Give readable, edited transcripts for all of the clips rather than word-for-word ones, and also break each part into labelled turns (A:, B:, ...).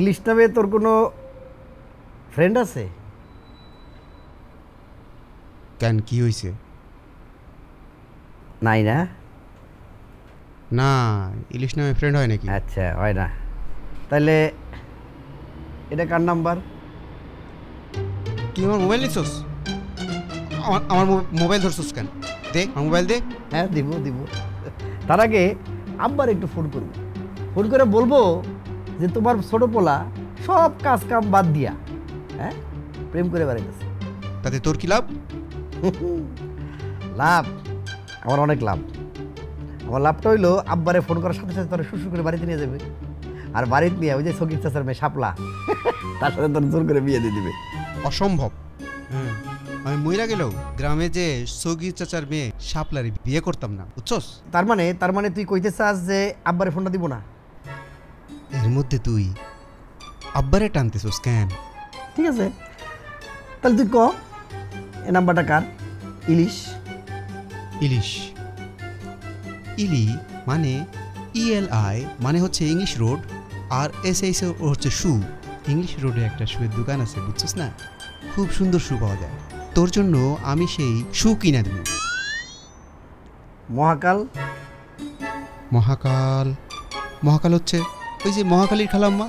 A: ইলিশ নামে তোর কোনো ফ্রেন্ড আছে?
B: কেন, কি হয়েছে?
A: নাই না?
B: না, ইলিশ নামে ফ্রেন্ড হয় নাকি?
A: আচ্ছা, হয় না। তাহলে এটা কার নাম্বার?
B: তুই আমার মোবাইল নিচ্ছস? আমার মোবাইল ধরছস কেন? দে আমার মোবাইল দে।
A: হ্যাঁ, দিব দিব। তার আগে আব্বার একটু ফোন করবো, ফোন করে বলবো যে তোমার ছোট পোলা সব কাজ কাম বাদ দিয়া হ্যাঁ প্রেম করে বেড়াইতেছে।
B: তাতে তোর কি লাভ?
A: লাভ? আমার অনেক লাভ। আমার লাভটা হইলো আব্বারে ফোন করার সাথে সাথে তোর শ্বশুর করে বাড়িতে নিয়ে যাবে, আর বাড়িতে নিয়ে ওই যে সকির চাচার মেয়ে শাপলা তার সাথে তোর জোর করে বিয়ে দিয়ে দিবে।
B: অসম্ভব। হ্যাঁ, আমি মইরা গেলেও গ্রামে যে সগির চাচার মেয়ে শাপলারে বিয়ে করতাম না, বুঝছস?
A: তার মানে তুই কইতে চাস যে আব্বারে ফোনটা দিব না?
B: এর মধ্যে তুই আব্বারে টানতেছস কেন?
A: ঠিক আছে, তাহলে তুই ক এ নাম্বারটা কার? ইলিশ?
B: ইলিশ, ইলি মানে ELI মানে হচ্ছে ইংলিশ রোড, আর SH হচ্ছে শু। ইংলিশ রোডে একটা শুয়ের দোকান আছে, বুঝছিস না? খুব সুন্দর শু পাওয়া যায়। তোর জন্য আমি সেই শু কিনে দেব।
A: মহাকাল?
B: মহাকাল? মহাকাল হচ্ছে ওই যে মহাকালীর খালাম্মা।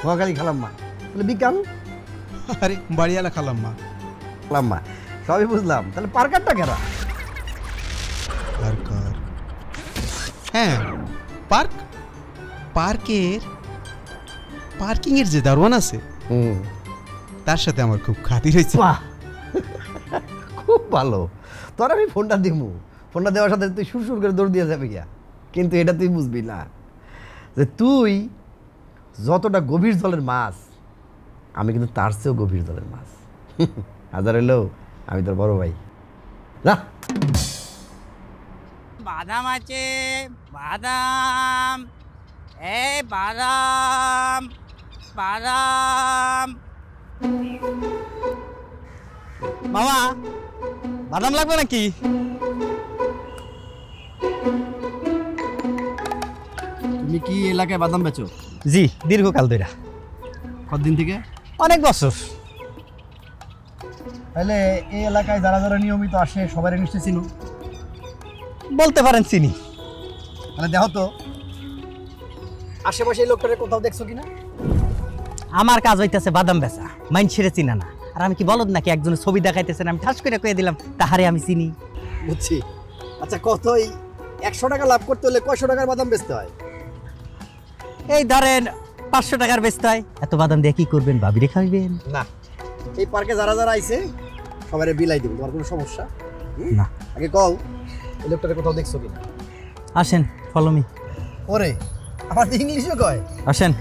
A: মহাকালী খালাম্মা? তাহলে বিকাল?
B: আরে বাড়িওয়ালা খালাম্মা।
A: খালাম্মা সবই বুঝলাম, তাহলে পার্কারটা কেনা?
B: পার্কার? হ্যাঁ, পার্ক। পার্কিং এর যে দারোয়ান আছে তার সাথে আমার খুব খাতির হয়েছে।
A: খুব ভালো, তোর আমি ফোনটা দিব, ফোনটা দেওয়ার সাথে তুই সুর করে দৌড় দিয়ে যাবি গিয়া। কিন্তু এটা তুই বুঝবি না যে তুই যতটা গভীর জলের মাছ, আমি কিন্তু তার চেয়েও গভীর জলের মাছ। হাজার হইলেও আমি তোর বড় ভাই। না,
C: বাদাম আছে, বাদাম, এই বাদাম, বাদাম। মামা, বাদাম লাগবে নাকি?
A: তুমি কি এলাকায় বাদাম বেচো?
C: জি, দীর্ঘকাল ধরে।
A: কতদিন থেকে?
C: অনেক বছর।
A: তাহলে এই এলাকায় যারা যারা নিয়মিত আসে সবাই নিশ্চয় চিনো?
C: বলতে পারেন চিনি।
A: তাহলে দেখো তো আশেপাশে এই লোকটাকে কোথাও দেখছো কিনা?
C: আমার কাজ হইতেছে বাদাম বেচা, মাইন ছেড়ে চিনা না। আর আমি কি বলদ নাকি একজনের ছবি দেখাইতেছেন আমি ঠাস করে কয়ে দিলাম তাহারে আমি চিনি?
A: বুঝছি। আচ্ছা, কতই 100 টাকা লাভ করতে হলে কয়শো টাকার বাদাম বেচতে হয়?
C: এই ধরেন 500 টাকার বেচতে হয়। এত বাদাম দিয়ে কি করবেন? ভাবিরে খাইবেন?
A: না, এই পার্কে যারা যারা আইছে সবাই বিলাই দিব, তোমার কোনো সমস্যা
C: না।
A: আগে কও এই লোকটাকে কোথাও দেখছো কিনা?
C: আসেন, ফলো মি।
A: ওরে, আমার ইংলিশও কয়।
C: আসেন।